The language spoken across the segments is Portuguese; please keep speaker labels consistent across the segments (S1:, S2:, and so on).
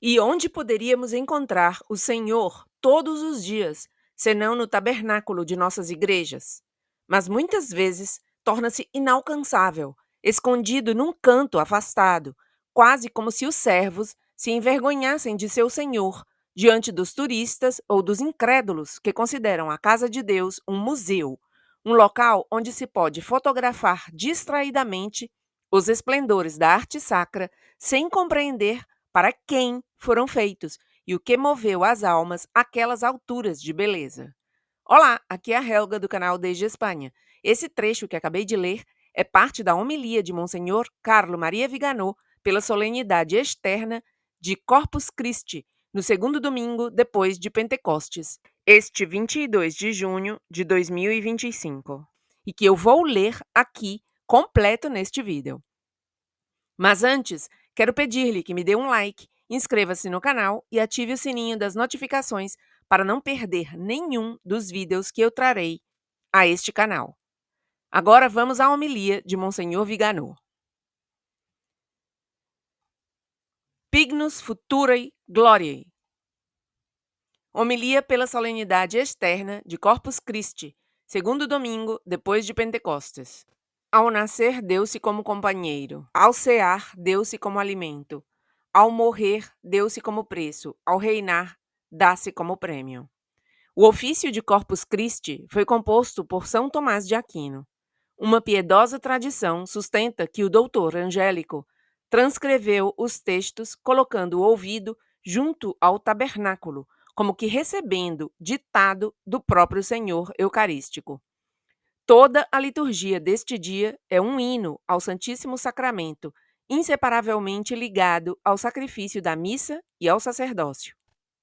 S1: E onde poderíamos encontrar o Senhor todos os dias, senão no tabernáculo de nossas igrejas? Mas muitas vezes torna-se inalcançável, escondido num canto afastado, quase como se os servos se envergonhassem de seu Senhor diante dos turistas ou dos incrédulos que consideram a casa de Deus um museu, um local onde se pode fotografar distraidamente os esplendores da arte sacra sem compreender para quem foram feitos e o que moveu as almas àquelas alturas de beleza. Olá, aqui é a Helga do canal Desde Espanha. Esse trecho que acabei de ler é parte da homilia de Monsenhor Carlo Maria Viganò pela solenidade externa de Corpus Christi, no segundo domingo depois de Pentecostes, este 22 de junho de 2025, e que eu vou ler aqui completo neste vídeo. Mas antes, quero pedir-lhe que me dê um like, inscreva-se no canal e ative o sininho das notificações para não perder nenhum dos vídeos que eu trarei a este canal. Agora vamos à homilia de Monsenhor Viganò. Pignus Futurae Gloriae. Homilia pela solenidade externa de Corpus Christi, segundo domingo depois de Pentecostes. Ao nascer, deu-se como companheiro. Ao cear, deu-se como alimento. Ao morrer, deu-se como preço. Ao reinar, dá-se como prêmio. O ofício de Corpus Christi foi composto por São Tomás de Aquino. Uma piedosa tradição sustenta que o doutor Angélico transcreveu os textos colocando o ouvido junto ao tabernáculo, como que recebendo ditado do próprio Senhor Eucarístico. Toda a liturgia deste dia é um hino ao Santíssimo Sacramento, inseparavelmente ligado ao sacrifício da missa e ao sacerdócio.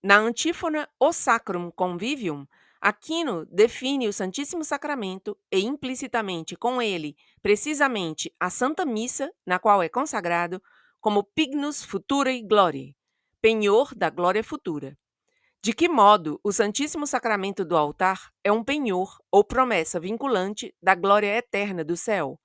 S1: Na antífona O Sacrum Convivium, Aquino define o Santíssimo Sacramento e implicitamente com ele, precisamente, a Santa Missa, na qual é consagrado, como Pignus Futurae Gloriae, penhor da glória futura. De que modo o Santíssimo Sacramento do altar é um penhor ou promessa vinculante da glória eterna do céu?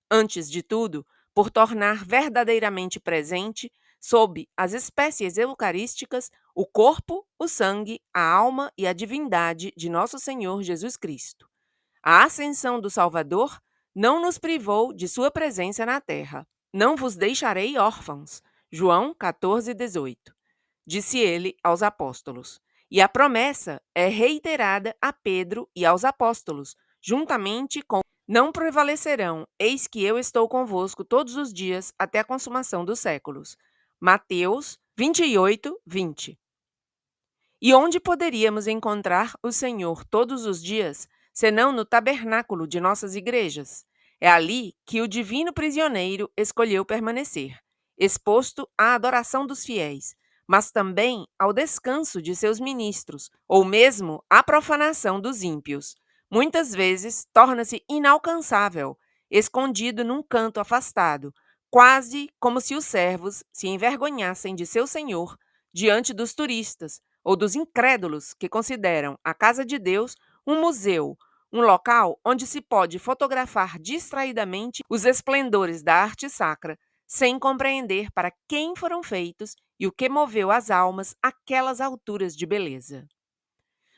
S1: Antes de tudo, por tornar verdadeiramente presente, sob as espécies eucarísticas, o corpo, o sangue, a alma e a divindade de nosso Senhor Jesus Cristo. A ascensão do Salvador não nos privou de sua presença na terra. Não vos deixarei órfãos. João 14:18. Disse ele aos apóstolos. E a promessa é reiterada a Pedro e aos apóstolos, juntamente com não prevalecerão, eis que eu estou convosco todos os dias até a consumação dos séculos. Mateus 28:20. E onde poderíamos encontrar o Senhor todos os dias, senão no tabernáculo de nossas igrejas? É ali que o divino prisioneiro escolheu permanecer, exposto à adoração dos fiéis, mas também ao descanso de seus ministros, ou mesmo à profanação dos ímpios. Muitas vezes torna-se inalcançável, escondido num canto afastado, quase como se os servos se envergonhassem de seu senhor diante dos turistas ou dos incrédulos que consideram a casa de Deus um museu, um local onde se pode fotografar distraidamente os esplendores da arte sacra, sem compreender para quem foram feitos e o que moveu as almas àquelas alturas de beleza.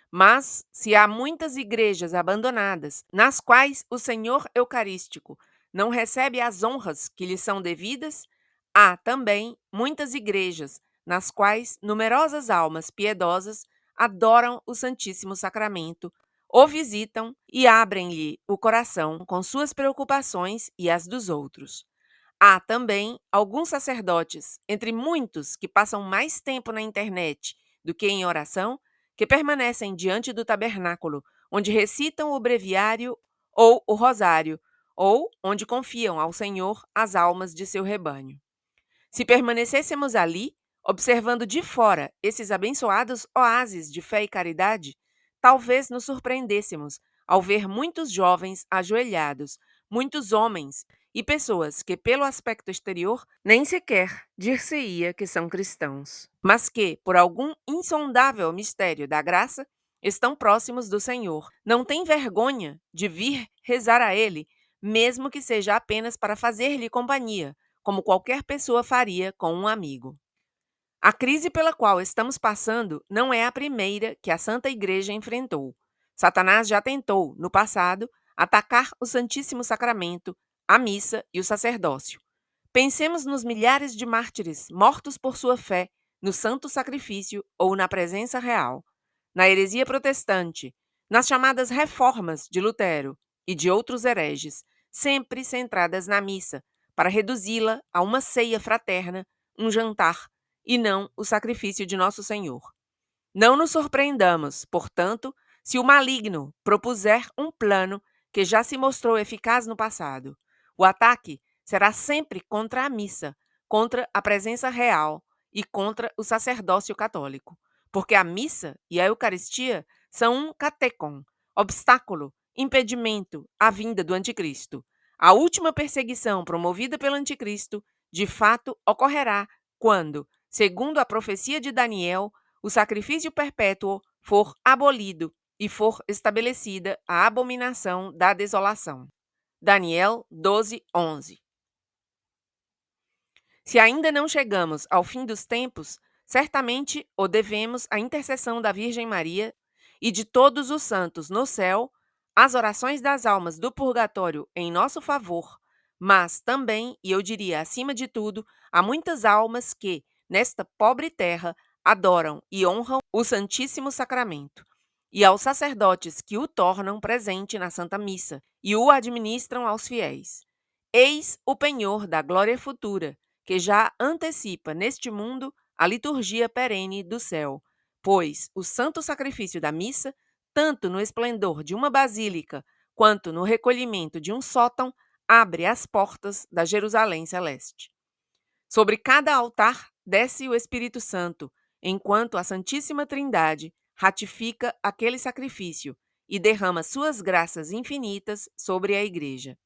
S1: Mas, se há muitas igrejas abandonadas, nas quais o Senhor Eucarístico não recebe as honras que lhe são devidas, há também muitas igrejas nas quais numerosas almas piedosas adoram o Santíssimo Sacramento, o visitam e abrem-lhe o coração com suas preocupações e as dos outros. Há também alguns sacerdotes, entre muitos que passam mais tempo na internet do que em oração, que permanecem diante do tabernáculo, onde recitam o breviário ou o rosário, ou onde confiam ao Senhor as almas de seu rebanho. Se permanecêssemos ali, observando de fora esses abençoados oásis de fé e caridade, talvez nos surpreendêssemos ao ver muitos jovens ajoelhados, muitos homens e pessoas que, pelo aspecto exterior, nem sequer dir-se-ia que são cristãos, mas que, por algum insondável mistério da graça, estão próximos do Senhor. Não têm vergonha de vir rezar a Ele, mesmo que seja apenas para fazer-lhe companhia, como qualquer pessoa faria com um amigo. A crise pela qual estamos passando não é a primeira que a Santa Igreja enfrentou. Satanás já tentou, no passado, atacar o Santíssimo Sacramento, a missa e o sacerdócio. Pensemos nos milhares de mártires mortos por sua fé no santo sacrifício ou na presença real, na heresia protestante, nas chamadas reformas de Lutero e de outros hereges, sempre centradas na missa, para reduzi-la a uma ceia fraterna, um jantar, e não o sacrifício de Nosso Senhor. Não nos surpreendamos, portanto, se o maligno propuser um plano que já se mostrou eficaz no passado. O ataque será sempre contra a missa, contra a presença real e contra o sacerdócio católico, porque a missa e a Eucaristia são um catecon, obstáculo, impedimento à vinda do anticristo. A última perseguição promovida pelo anticristo, de fato, ocorrerá quando, segundo a profecia de Daniel, o sacrifício perpétuo for abolido e for estabelecida a abominação da desolação. Daniel 12:11. Se ainda não chegamos ao fim dos tempos, certamente o devemos à intercessão da Virgem Maria e de todos os santos no céu, às orações das almas do purgatório em nosso favor, mas também, e eu diria acima de tudo, a muitas almas que, nesta pobre terra, adoram e honram o Santíssimo Sacramento, e aos sacerdotes que o tornam presente na Santa Missa e o administram aos fiéis. Eis o penhor da glória futura, que já antecipa neste mundo a liturgia perene do céu, pois o santo sacrifício da missa, tanto no esplendor de uma basílica quanto no recolhimento de um sótão, abre as portas da Jerusalém celeste. Sobre cada altar desce o Espírito Santo, enquanto a Santíssima Trindade ratifica aquele sacrifício e derrama suas graças infinitas sobre a Igreja.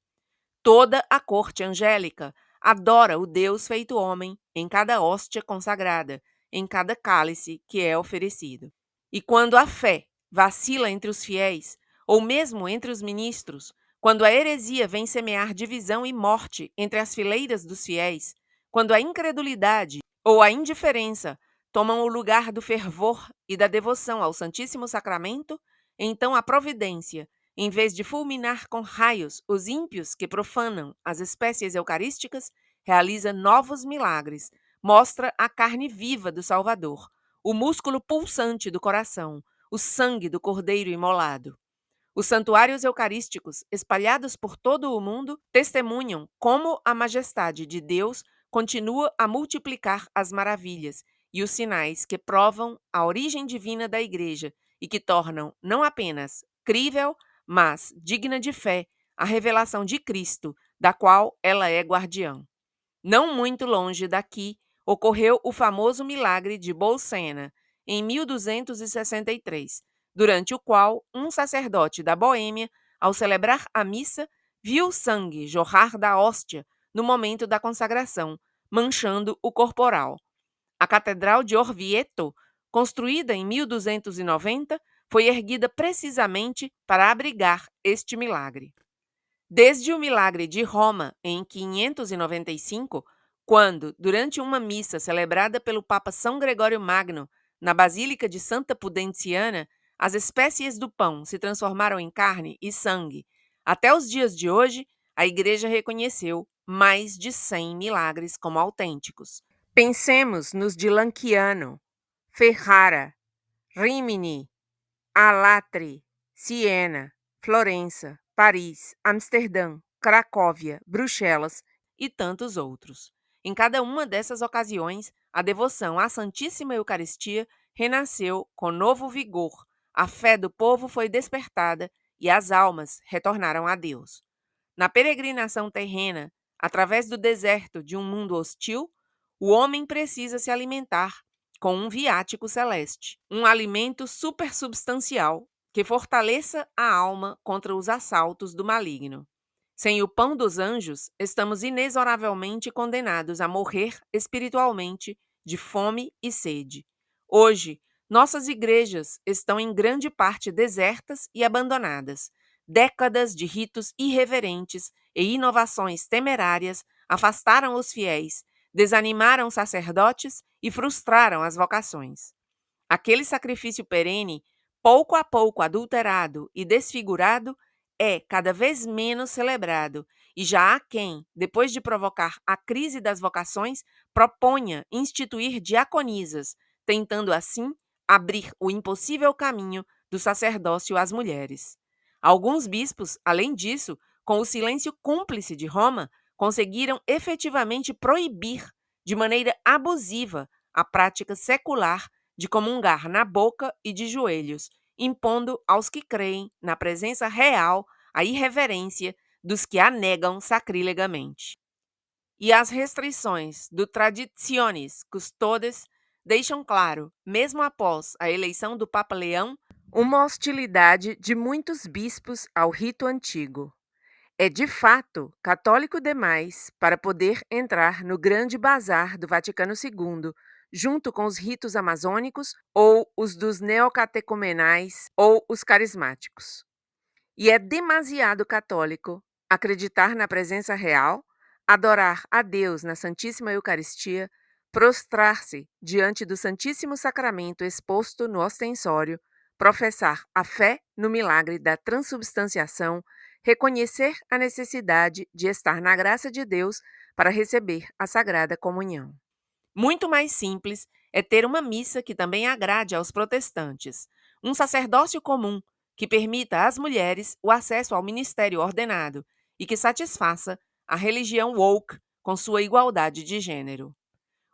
S1: Toda a corte angélica adora o Deus feito homem em cada hóstia consagrada, em cada cálice que é oferecido. E quando a fé vacila entre os fiéis, ou mesmo entre os ministros, quando a heresia vem semear divisão e morte entre as fileiras dos fiéis, quando a incredulidade ou a indiferença tomam o lugar do fervor e da devoção ao Santíssimo Sacramento, então a providência, em vez de fulminar com raios os ímpios que profanam as espécies eucarísticas, realiza novos milagres, mostra a carne viva do Salvador, o músculo pulsante do coração, o sangue do Cordeiro imolado. Os santuários eucarísticos, espalhados por todo o mundo, testemunham como a majestade de Deus continua a multiplicar as maravilhas e os sinais que provam a origem divina da Igreja e que tornam não apenas crível, mas digna de fé a revelação de Cristo, da qual ela é guardiã. Não muito longe daqui, ocorreu o famoso milagre de Bolsena, em 1263, durante o qual um sacerdote da Boêmia, ao celebrar a missa, viu sangue jorrar da hóstia no momento da consagração, manchando o corporal. A Catedral de Orvieto, construída em 1290, foi erguida precisamente para abrigar este milagre. Desde o milagre de Roma, em 595, quando, durante uma missa celebrada pelo Papa São Gregório Magno, na Basílica de Santa Pudenciana, as espécies do pão se transformaram em carne e sangue, até os dias de hoje, a Igreja reconheceu mais de 100 milagres como autênticos. Pensemos nos de Lanciano, Ferrara, Rimini, Alatri, Siena, Florença, Paris, Amsterdã, Cracóvia, Bruxelas e tantos outros. Em cada uma dessas ocasiões, a devoção à Santíssima Eucaristia renasceu com novo vigor, a fé do povo foi despertada e as almas retornaram a Deus. Na peregrinação terrena, através do deserto de um mundo hostil, o homem precisa se alimentar com um viático celeste, um alimento supersubstancial que fortaleça a alma contra os assaltos do maligno. Sem o pão dos anjos, estamos inexoravelmente condenados a morrer espiritualmente de fome e sede. Hoje, nossas igrejas estão em grande parte desertas e abandonadas. Décadas de ritos irreverentes e inovações temerárias afastaram os fiéis, desanimaram sacerdotes e frustraram as vocações. Aquele sacrifício perene, pouco a pouco adulterado e desfigurado, é cada vez menos celebrado, e já há quem, depois de provocar a crise das vocações, proponha instituir diaconisas, tentando assim abrir o impossível caminho do sacerdócio às mulheres. Alguns bispos, além disso, com o silêncio cúmplice de Roma, conseguiram efetivamente proibir, de maneira abusiva, a prática secular de comungar na boca e de joelhos, impondo aos que creem na presença real a irreverência dos que a negam sacrilegamente. E as restrições do Traditionis Custodes deixam claro, mesmo após a eleição do Papa Leão, uma hostilidade de muitos bispos ao rito antigo. É de fato católico demais para poder entrar no grande bazar do Vaticano II, junto com os ritos amazônicos ou os dos neocatecumenais ou os carismáticos. E é demasiado católico acreditar na presença real, adorar a Deus na Santíssima Eucaristia, prostrar-se diante do Santíssimo Sacramento exposto no ostensório, professar a fé no milagre da transubstanciação, reconhecer a necessidade de estar na graça de Deus para receber a Sagrada Comunhão. Muito mais simples é ter uma missa que também agrade aos protestantes, um sacerdócio comum que permita às mulheres o acesso ao ministério ordenado e que satisfaça a religião woke com sua igualdade de gênero.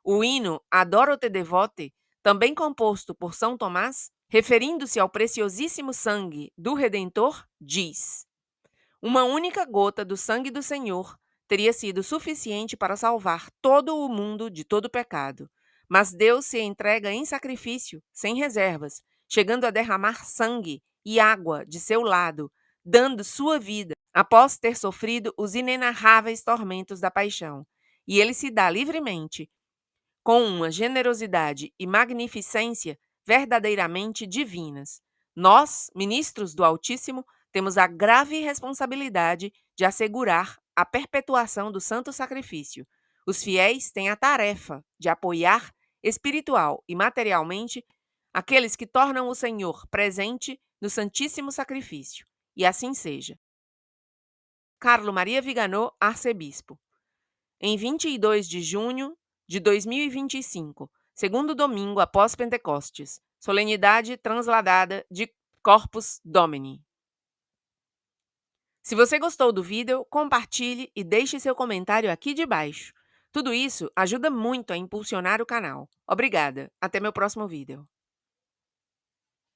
S1: O hino Adoro te devote, também composto por São Tomás, referindo-se ao preciosíssimo sangue do Redentor, diz: uma única gota do sangue do Senhor teria sido suficiente para salvar todo o mundo de todo pecado. Mas Deus se entrega em sacrifício, sem reservas, chegando a derramar sangue e água de seu lado, dando sua vida após ter sofrido os inenarráveis tormentos da paixão. E ele se dá livremente, com uma generosidade e magnificência verdadeiramente divinas. Nós, ministros do Altíssimo, temos a grave responsabilidade de assegurar a perpetuação do santo sacrifício. Os fiéis têm a tarefa de apoiar espiritual e materialmente aqueles que tornam o Senhor presente no santíssimo sacrifício. E assim seja. Carlo Maria Viganò, arcebispo. Em 22 de junho de 2025, segundo domingo após Pentecostes, solenidade transladada de Corpus Domini. Se você gostou do vídeo, compartilhe e deixe seu comentário aqui de baixo. Tudo isso ajuda muito a impulsionar o canal. Obrigada, até meu próximo vídeo.